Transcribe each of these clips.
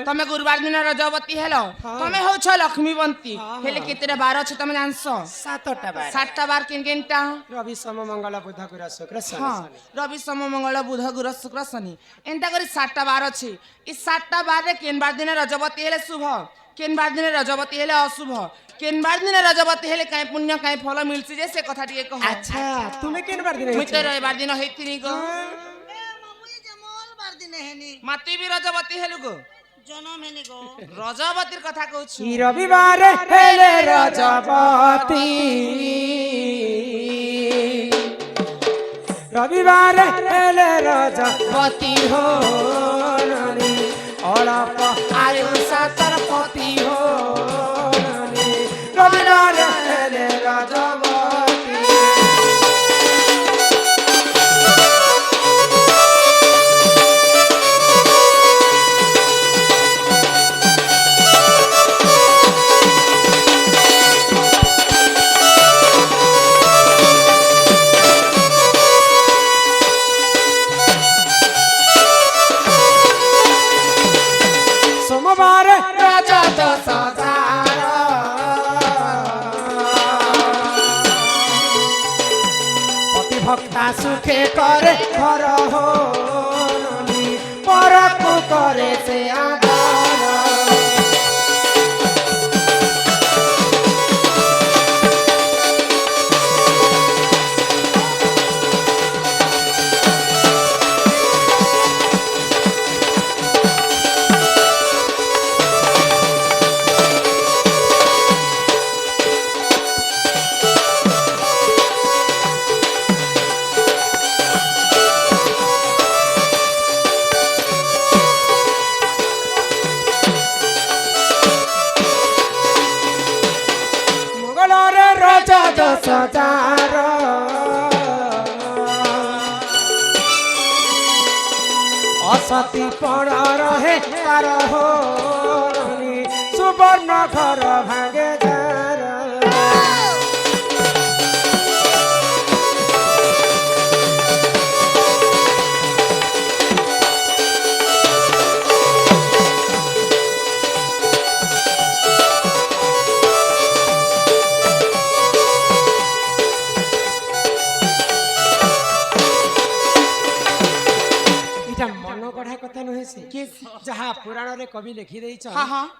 তুমি গুরুবার দিন রজবতী হেলো তুমি হউছ লক্ষ্মীবন্তী হেলে কেতেটা বার আছে তুমি জানছ 7টা বার 7টা বার কেন কেনটা রবি সোম মঙ্গল বুধ গুরু শুক্র শনি হ্যাঁ রবি সোম মঙ্গল বুধ গুরু শুক্র শনি এন্তা করে 7টা বার আছে এই 7টা বারে কেন বার দিনে রজবতী হেলে শুভ কেন বার দিনে রজবতী হেলে অশুভ কেন বার দিনে রজবতী হেলে কাই পুণ্য কাই ফল মিলছি যে সে কথা টিকে কহ আচ্ছা তুমি কেন বার দিনে মুই তো রবিবার দিন হইতিনি গো মা তুই বি রজবতী হেলু গো রজবতীর কথা কହୁଛୁ কি রবিবারে হেলে রজবতী রবিবারে হেলে রজবতী হো নানি অলাপ আয়ু সাতর পতি হো নানি রবিবারে হেলে রজবতী সোমবারে রজত সজার অতি ভক্তা সুখে করে ঘর হো নানি পরকু করে সে আদর মঙ্গলরে রজত সজার অসতি পড় রহে তার হো নানি সুবর্ণ ঘর ভাঙে যার এটা মন গঢ়া কথা নহে সে যাহা পুরাণরে কবি লিখি দেইছ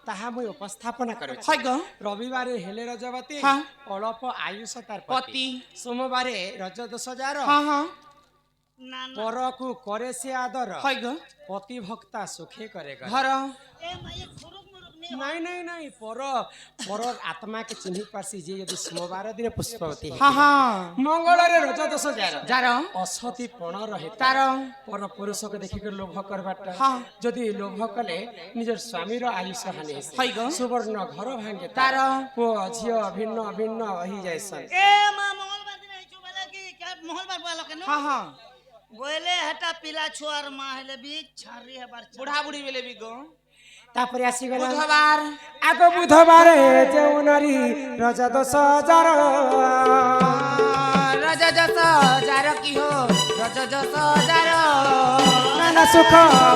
তাহা মই উপস্থাপনা করছি হয় গো রবিবারে হেলে রজবতী হ্যাঁ। অল্প আয়ুষ তার পতি। পতি সোমবারে রজ দোষ যার হ্যাঁ হ্যাঁ পরকু করে সে আদর হয় গো পতি ভক্তা সুখে করে ঘর ঘর নাই নাই নাই পর আত্মাকে চিহ্নি পারছি যে যদি সোমবার দিনে পুষ্পবতী হ্যাঁ হ্যাঁ মঙ্গলরে রজ দোষ যার যার অসতি পণ রহে তার পর পুরুষকে দেখিকি লোভ করবাটা হ্যাঁ। যদি লোভ কলে নিজের স্বামীর আয়ুষ হানি হয় গো সুবর্ণ ঘর ভাঙে তার পুଅ ଝିଅ ଭିନ୍ନ ଭିନ୍ନ ହେଇଯାଇସନ୍ এ মা মঙ্গলবার দিন আইছো বেলা কি মঙ্গলবার বলা কেন হ্যাঁ হ্যাঁ বইলে হেটা পিলা ছুয়ার মা হেলে বি ছাড়ি হেবার বুড়া বুড়ি বেলে বি গো ତାପରେ ଆସିଗଲା বুধবার ଆଗ ବୁଧବାରେ ଯେଉଁ ନାରୀ ରଜ ଦୋଷ ଜାର রজ যশ যার কি হো রজ যশ যার ନାନା ସୁଖ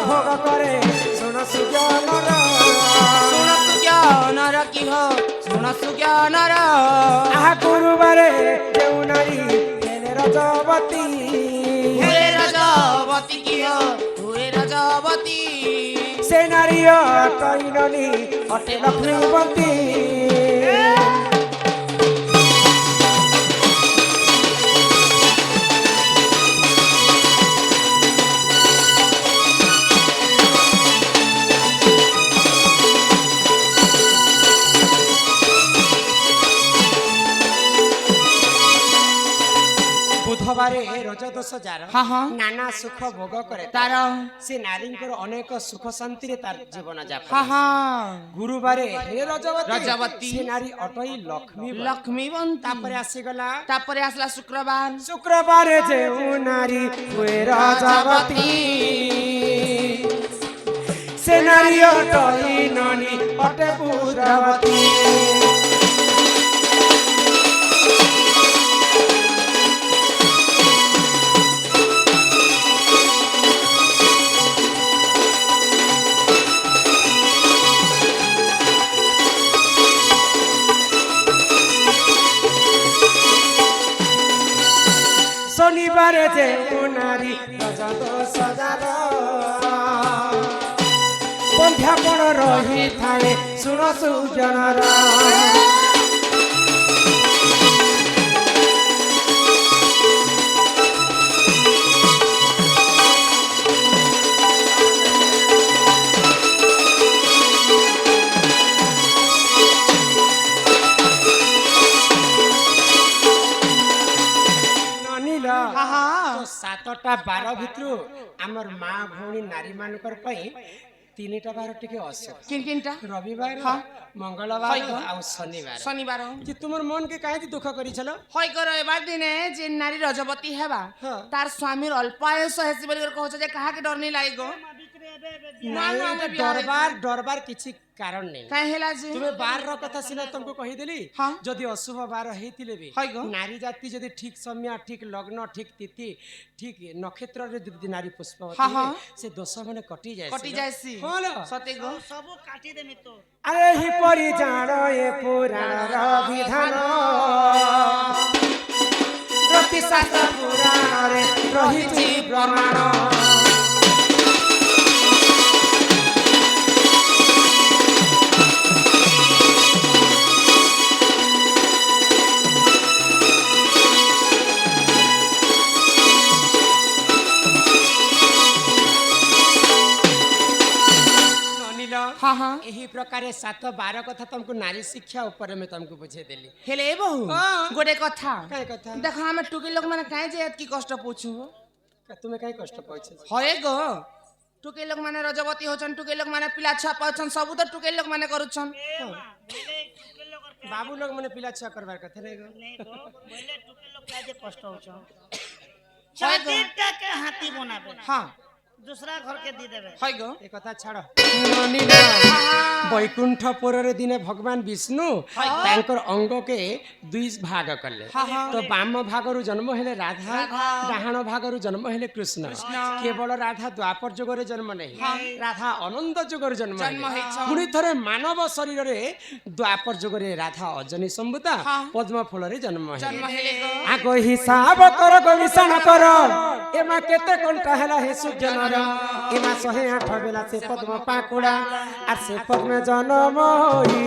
ଭୋଗ କରେ ଶୁଣ ସୁଜ୍ଞାନର শুণ সুজ্ঞ নর কি হো শুণ সুজ্ঞ নর ଆହା ଗୁରୁବାରେ ଯେଉଁ ନାରୀ ହେଲେ ରଜବତୀ হুয়ে রজবতী কি হো হুয়ে রজবতী ସେ ନାରୀ କହିଲନି ଅଟେ ଲକ୍ଷ୍ମୀବତୀ ବୁଧବାରେ ରଜ ଦୋଷ ଯାର ହଁ ହଁ ନାନା ସୁଖ ଭୋଗ କରେ ତାର ସେ ନାରୀଙ୍କର ଅନେକ ସୁଖ ଶାନ୍ତିରେ ତାର ଜୀବନ ଯାପନ ହଁ ହଁ ଗୁରୁବାରେ ହେ ରଜବତୀ ରଜବତୀ। ସେ ନାରୀ ଅଟଇ ଲକ୍ଷ୍ମୀ লক্ষ্মীবন্তী ତାପରେ ଆସିଗଲା তারপরে আসলা শুক্রবার শুক্রবারে ଯେଉଁ ନାରୀ ହୁଏ ରଜବତୀ ସେ ନାରୀ ଅଟଇ ନନି ଅଟେ ପୁତ୍ରବତୀ ବାରେ ଯେଉଁ ନାରୀ ରଜତ ସଜାର ବନ୍ଧ୍ୟାପଣ ରହିଥାଏ ଶୁଣ ସୁଜନର सातटा बार भितरु आमर माँ भौणी नारी मानकर पई तीनटा बार टिके असर किनकिनटा रविवार हाँ। मंगलवार आ शनिवार शनिवार कि तुमर मन के काहे दुख करी छलो हय कर एबार दिने जे नारी रजवती हेबा हाँ। तार स्वामीर अल्पायुष हेसी बोली कहछ जे काहा के डर नहीं लागिगो नहीं डरबार डरबार किछि कारण नहीं काहे हेला जे तुम्हें बार रो कथा सिना तुमको कहि देली हाँ। जदि अशुभ बार हेतिले भी हय गो। नारी जाति जदि ठीक समय ठीक लग्न ठीक तिथि ठीक नक्षत्र रे जदि नारी पुष्पवती हाँ, हाँ। से दोष माने कटि कटि जायसी हां ल सते गो सब काटी देमी तो अरे ही परि जानो ए पुराण र विधान रति शास्त्र पुराण रे रहिछि प्रमाण हाँ हाँ यही प्रकार 7-12 कथा तुमको नारी शिक्षा ऊपर में तुमको बुझे देली हेले बहु हाँ। गोटे कथा काय कथा देखा हम टुकी लोग माने काहे जे की कष्ट पूछू तुम्हें काय कष्ट पहुंचे हय गो टुकी लोग माने रजवती होचन टुकी लोग माने पिला छा पाछन सब तो टुकी लोग माने करूछन बोले टुके लोग करके बाबू लोग मने पिला छा करबार कथा नहीं गो नहीं गो बोले टुके लोग काजे कष्ट होछ हय गो चाटीटा के हाथी बनाबे हाँ दूसरा घर के दी देबे हय गो ए कथा छाड़ ननीना बैकुंठपुर रे दिने भगवान विष्णु तांकर अंग के दुई भाग करले तो वाम भागरु जन्म हेले राधा डाहाण भागरु जन्म हेले कृष्ण केवल राधा द्वापर जुगरे जन्म नहीं राधा अनंत जुगरे जन्म पुणी थरे मानव शरीर रे द्वापर जुगरे राधा अजनी संबुता पद्म फूल रे जन्म हेले आगो हिसाब कर गो मिशन कर एमा केते कंटा हैला हे सुजनर एमा 108 बेला से पद्म पाकुड़ा आर से पद्म जन्म होई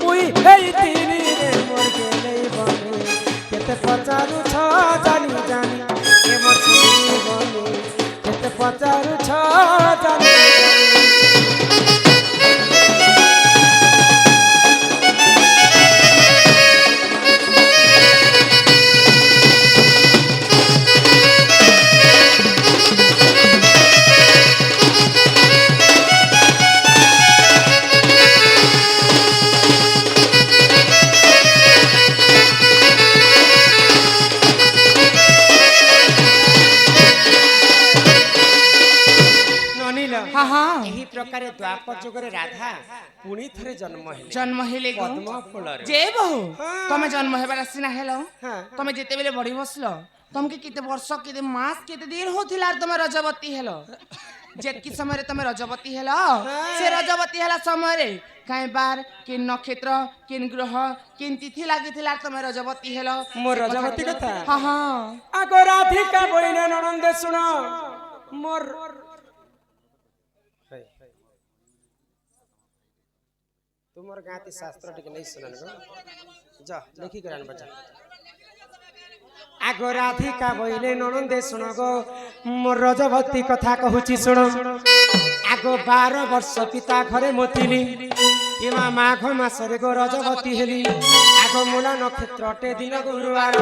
मुई हेई तिनी रे मोर गेलै बने केते पचारु छ जानी जानी ए मछली बने केते पचारु छ जानी हाँ हाँ यही प्रकार द्वापर जुगरे राधा पुणी थरे जन्म हेले गो पद्म फूल रे जे बहु तमे जन्म हेबार आसीना हेलो हाँ। तमे जेते बेले बड़ी बसलो तमके केते वर्ष केते मास केते दिन होथिला आर तमे रजवती हेलो जेतकी समय रे तमे रजवती हेलो से रजवती हेला समय रे काई बार के नक्षत्र किन ग्रह किन तिथि लागिथिला तमे रजवती हेलो मोर रजवती कथा हाँ हाँ आगो राधिका बहिने ननंदे सुनो मोर तुमर गाती शास्त्र टिके नहीं सुनन गो जा लिखी करान बचा आगो राधिका बहिने ननंदे सुनो गो मोर रजवती कथा कहूची सुनो आगो 12 वर्ष पिता घरे मोतिली एमा माघ मासरे गो रजवती हेली आगो मूला नक्षत्र टे दिन गुरुवार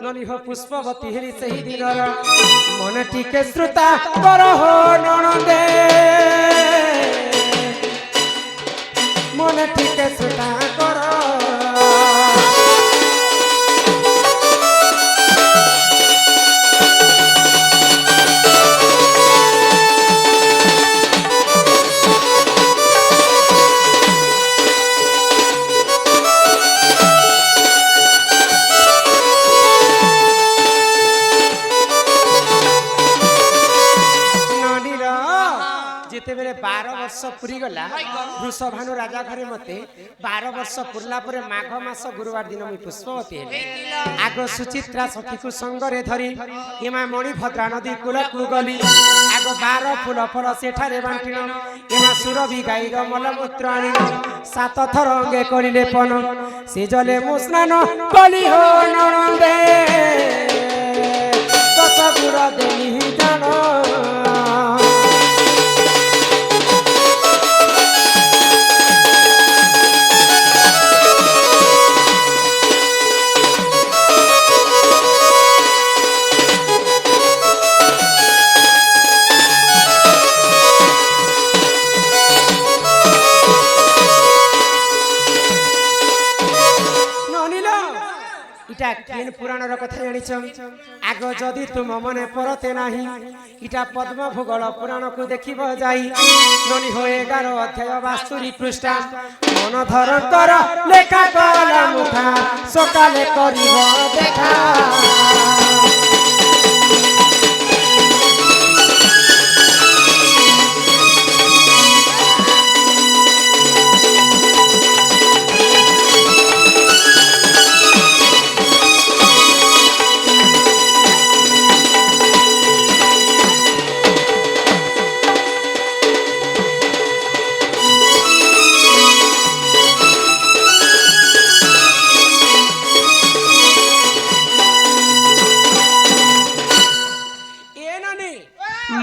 नलिह पुष्पवती हेली सही दिनर मन टिके श्रुता कर हो ननंदे मन टिके श्रुता कर ବର୍ଷ ପୁରୀ ଗଲା ବୃଷଭାନୁ ରାଜା ଘରେ ମତେ 12 ବର୍ଷ ପୁରଲା ପରେ ମାଘ ମାସ ଗୁରୁବାର ଦିନ ମୁଁ ପୁଷ୍ପବତୀ ହେଲି ଆଗ ସୁଚିତ୍ରା ସଖୀକୁ ସଙ୍ଗରେ ଧରି ଏମା ମଣିଭଦ୍ରା ନଦୀ କୂଳକୁ ଗଲି ଆଗ 12 ଫୁଲ ଫଳ ସେଠାରେ ବାଣ୍ଟିଣ ଏମା ସୁରଭି ଗାଈର ମଲମୂତ୍ର ଆଣିଲ 7 ଥର ଅଙ୍ଗେ କରିଲେ ପନ ସେ ଜଲେ ମୁଁ ସ୍ନାନ କଲି ହୋ ନଣନ୍ଦେ ଦଶ ଗୁର ଦେନି ଜାଣ ইটা কেন পুরাণর কথা জানিছ আগ যদি তুম মনে পরতে নাহি ইটা পদ্ম ভূগোল পুরাণকু দেখিব যাই ননি হয়ে 11 অধ্যায় 72 পৃষ্ঠা মন ধরন্তর লেখা কলা মুখা সকালে করিব দেখা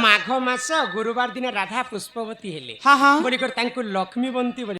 মাঘ মাস গুরুবার দিন রাধা পুষ্পবতী হেলে হ্যাঁ হ্যাঁ বলিকর তাଙ୍କୁ লক্ষ্মীবন্তী